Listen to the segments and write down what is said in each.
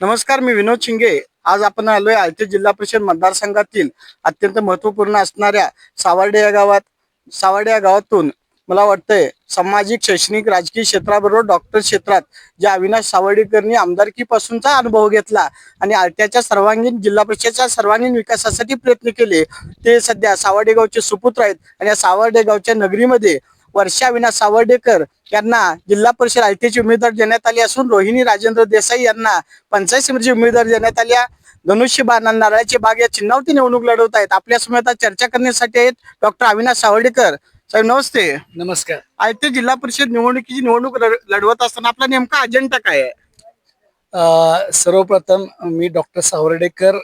नमस्कार, मी विनोद शिंगे. आज आपण आलोय आळते जिल्हा परिषद मतदारसंघातील अत्यंत महत्त्वपूर्ण असणाऱ्या सावर्डे या गावात. सावर्डे या गावातून मला वाटतंय सामाजिक, शैक्षणिक, राजकीय क्षेत्राबरोबर डॉक्टर क्षेत्रात ज्या अविनाश सावर्डेकरनी आमदारकीपासूनचा अनुभव घेतला आणि आळत्याच्या सर्वांगीण जिल्हा परिषदेच्या सर्वांगीण विकासासाठी प्रयत्न केले, ते सध्या सावर्डे गावचे सुपुत्र आहेत. आणि या सावर्डे गावच्या नगरीमध्ये वर्षा अविनाश सावर्डेकर यांना जिल्हा परिषद आळतेची उमेदवार देण्यात आली असून रोहिणी राजेंद्र देसाई यांना पंचायत समितीची उमेदवार देण्यात आल्या. धनुष्यबाण आणि नारळाची बाग या चिन्हावरती निवडणूक लढवत आहेत. आपल्या समोर आता चर्चा करण्यासाठी आहेत डॉक्टर अविनाश सावर्डेकर. साहेब नमस्ते. नमस्कार. आळते जिल्हा परिषद निवडणूक लढवत असताना आपला नेमका अजेंडा काय आहे? सर्वप्रथम मी डॉक्टर सावर्डेकर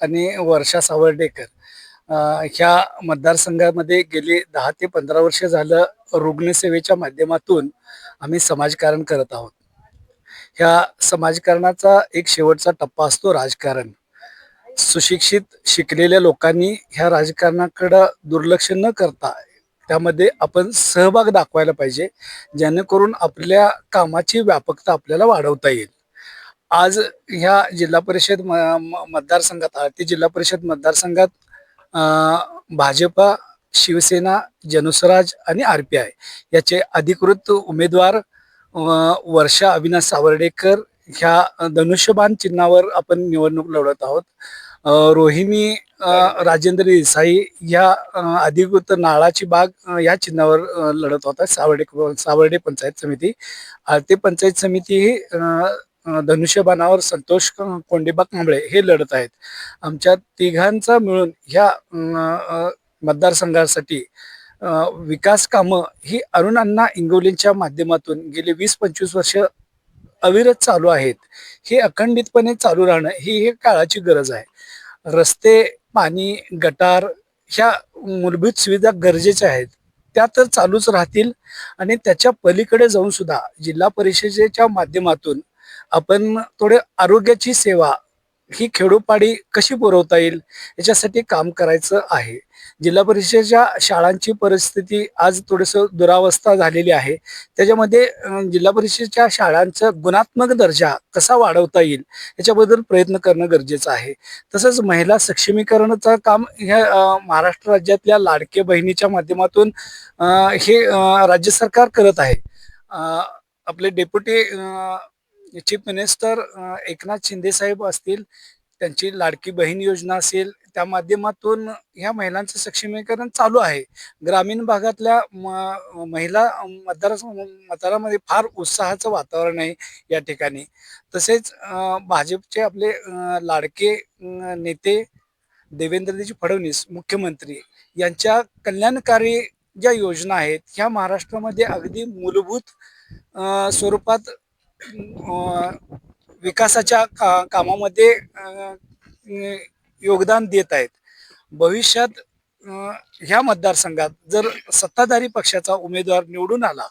आणि वर्षा सावर्डेकर ह्या मतदारसंघामध्ये गेली 10 ते 15 वर्ष झालं रुग्णसेवेच्या माध्यमातून आम्ही समाजकारण करत आहोत. ह्या समाजकारणाचा एक शेवटचा टप्पा असतो राजकारण. सुशिक्षित शिकलेल्या लोकांनी ह्या राजकारणाकडे दुर्लक्ष न करता त्यामध्ये आपण सहभाग दाखवायला पाहिजे, जेणेकरून आपल्या कामाची व्यापकता आपल्याला वाढवता येईल. आज ह्या जिल्हा परिषद मतदारसंघात आळते जिल्हा परिषद मतदारसंघात भाजपा, शिवसेना, जनस्वराज आणि RPI याचे अधिकृत उमेदवार वर्षा अविनाश सावर्डेकर ह्या धनुष्यबाण चिन्हावर आपण निवडणूक लढवत आहोत. रोहिणी राजेंद्र देसाई ह्या अधिकृत नाळाची बाग या चिन्हावर लढत होता. सावर्डे पंचायत समिती. आळते पंचायत समिती ही धनुष्यबाणावर संतोष कोंडेबा कांबळे हे लढत आहेत. आमच्या तिघांचा मिळून ह्या मतदारसंघासाठी विकास कामं ही अरुणांना इंगवलेंच्या माध्यमातून गेले 20-25 वर्ष अविरत चालू आहेत. हे अखंडितपणे चालू राहणं ही काळाची गरज आहे. रस्ते, पाणी, गटार ह्या मूलभूत सुविधा गरजेच्या आहेत. त्या तर चालूच राहतील आणि त्याच्या पलीकडे जाऊन सुद्धा जिल्हा परिषदेच्या माध्यमातून आपण थोडे आरोग्याची सेवा ही खेडोपाडी कशी पुरवता येईल याच्यासाठी काम करायचं आहे. जिल्हा परिषदेच्या शाळांची परिस्थिती आज थोडंसं दुरावस्था झालेली आहे. त्याच्यामध्ये जिल्हा परिषदेच्या शाळांचं गुणात्मक दर्जा कसा वाढवता येईल याच्याबद्दल प्रयत्न करणं गरजेचं आहे. तसंच महिला सक्षमीकरणाचं काम ह्या महाराष्ट्र राज्यातल्या लाडके बहिणीच्या माध्यमातून हे राज्य सरकार करत आहे. आपले deputy chief minister Eknath Shinde साहेब असतील, त्यांची लाडकी बहीण योजना असेल, त्या माध्यमातून ह्या महिलांचं सक्षमीकरण चालू आहे. ग्रामीण भागातल्या महिला मतदारामध्ये फार उत्साहाचं वातावरण आहे या ठिकाणी. तसेच भाजपचे आपले लाडके नेते देवेंद्रजी फडणवीस मुख्यमंत्री यांच्या कल्याणकारी ज्या योजना आहेत ह्या महाराष्ट्रामध्ये अगदी मूलभूत स्वरूपात विकासाच्या कामामध्ये योगदान देत आहेत. भविष्यात ह्या मतदारसंघात जर सत्ताधारी पक्षाचा उमेदवार निवडून आला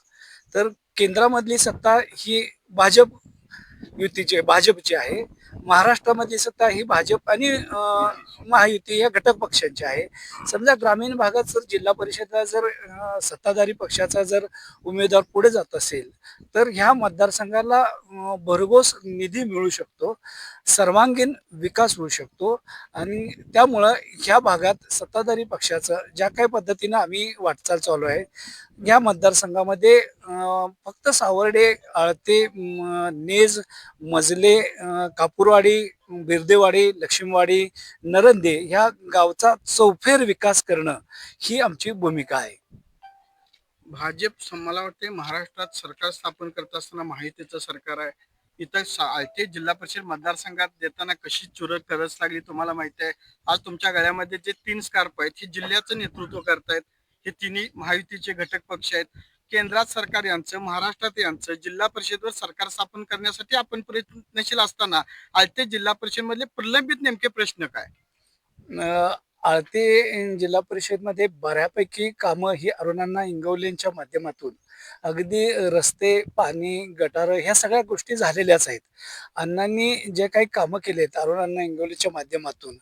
तर केंद्रामधली सत्ता ही भाजपची आहे. महाराष्ट्रामधली सत्ता ही भाजप आणि महायुती या घटक पक्षांची आहे. समजा ग्रामीण भागात जर जिल्हा परिषदला जर सत्ताधारी पक्षाचा जर उमेदवार पुढे जात असेल तर ह्या मतदारसंघाला भरघोस निधी मिळू शकतो, सर्वांगीण विकास होऊ शकतो आणि त्यामुळं ह्या भागात सत्ताधारी पक्षाचं ज्या काही पद्धतीनं आम्ही वाटचाल चालू आहे या मतदारसंघामध्ये फक्त सावर्डे, आळते, नेज, मजले, कापूरवाडी, बिर्देवाडी, लक्ष्मीवाडी, नरंदे ह्या गावचा चौफेर विकास करणं ही आमची भूमिका आहे. भाजप मला वाटते महाराष्ट्रात सरकार स्थापन करत असताना महायुतीचं सरकार आहे. इथं आळते जिल्हा परिषद मतदारसंघात देताना कशी चुरत करत लागली तुम्हाला माहिती आहे. आज तुमच्या गळ्यामध्ये जे 3 स्कार्फ आहेत हे जिल्ह्याचं नेतृत्व करतायत. हे तिन्ही महायुतीचे घटक पक्ष आहेत. केंद्रात सरकार यांचं, महाराष्ट्रात यांचं, जिल्हा परिषदवर सरकार स्थापन करण्यासाठी आपण प्रयत्नशील असताना आळते जिल्हा परिषद मधले प्रलंबित नेमके प्रश्न काय? आळते जिल्हा परिषदमध्ये बऱ्यापैकी कामं ही अरुणांना इंगवलेंच्या माध्यमातून अगदी रस्ते, पाणी, गटार ह्या सगळ्या गोष्टी झालेल्याच आहेत. अण्णांनी जे काही कामं केलेत अरुणांना इंगवलेच्या माध्यमातून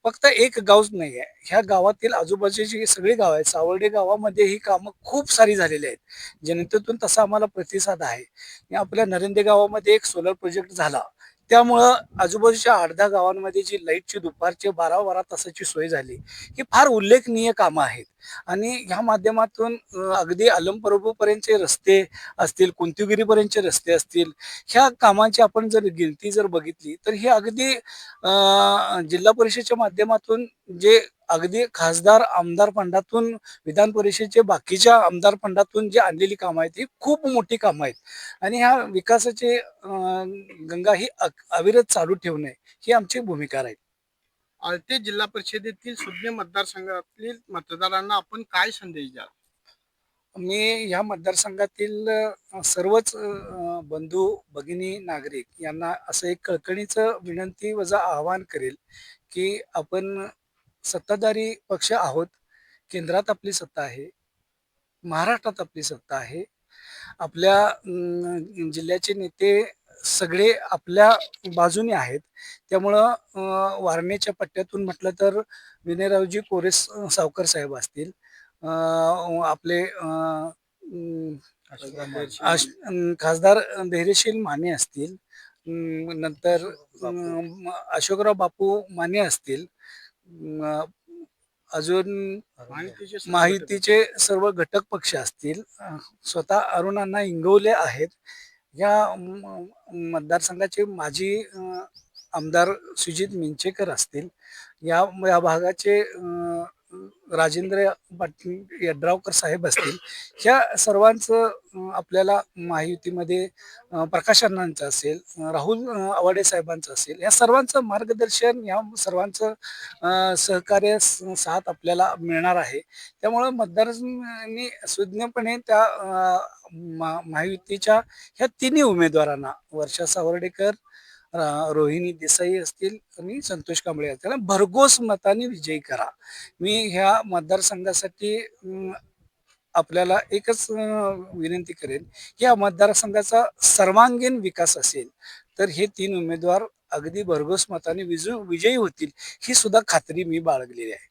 फक्त एक गावच नाही आहे, ह्या गावातील आजूबाजूची सगळी गाव आहेत. सावर्डे गावामध्ये ही कामं खूप सारी झालेली आहेत, जनतेतून तसा आम्हाला प्रतिसाद आहे. आपल्या नरेंदे गावामध्ये एक सोलर प्रोजेक्ट झाला, त्यामुळं आजूबाजूच्या 8-10 गावांमध्ये जी लाईटची दुपारची 12-12 तासाची सोय झाली, ही फार उल्लेखनीय कामं आहेत. आणि ह्या माध्यमातून अगदी अलमप्रभूपर्यंतचे रस्ते असतील, कुंतीगिरीपर्यंतचे रस्ते असतील, ह्या कामांची आपण जर गिनती जर बघितली, तर ही अगदी जिल्हा परिषदेच्या माध्यमातून जे अगदी खासदार, आमदार फंडातून, विधान परिषदेचे बाकीच्या आमदार फंडातून जी आणलेली कामं आहेत, ही खूप मोठी कामं आहेत. आणि ह्या विकासाची गंगा ही अविरत चालू ठेवणे ही आमची भूमिका राहील. आळते जिल्हा परिषदेतील सुज्ञ मतदारसंघातील मतदारांना आपण काय संदेश द्याल? मी ह्या मतदारसंघातील सर्वच बंधू, भगिनी, नागरिक यांना असं एक कळकळीचं विनंती वजा आवाहन करेल, की आपण सत्ताधारी पक्ष आहोत. केंद्रात आपली सत्ता आहे. महाराष्ट्रात आपली सत्ता आहे. आपल्या जिल्ह्याचे नेते सगळे आपल्या बाजूने आहेत. त्यामुळं वारणेच्या पट्ट्यातून म्हटलं तर विनयरावजी कोरे सावकर साहेब असतील. आपले खासदार धैर्यशील माने असतील. नंतर अशोकराव बापू माने असतील. अं, अजून माहितीचे सर्व घटक पक्ष असतील. स्वतः अरुणांना इंगवले आहेत. या मतदारसंघाचे माजी आमदार सुजित मिंचेकर असतील. या या भागाचे राजेंद्र पाटील यड्रावकर साहेब असतील. ह्या सर्वांचं आपल्याला महायुतीमध्ये प्रकाश अण्णांचं असेल, राहुल आवाडे साहेबांचं असेल, या सर्वांचं मार्गदर्शन, या सर्वांचं सहकार्य साथ आपल्याला मिळणार आहे. त्यामुळं मतदारांनी सुज्ञपणे त्या महायुतीच्या ह्या तिन्ही उमेदवारांना, वर्षा सावर्डेकर, रोहिणी देसाई असतील आणि संतोष कांबळे असतील, भरघोस मताने विजयी करा. मी ह्या मतदारसंघासाठी आपल्याला एकच विनंती करेन, की या मतदारसंघाचा सर्वांगीण विकास असेल तर हे 3 उमेदवार अगदी भरघोस मताने विजयी होतील, ही सुद्धा खात्री मी बाळगलेली आहे.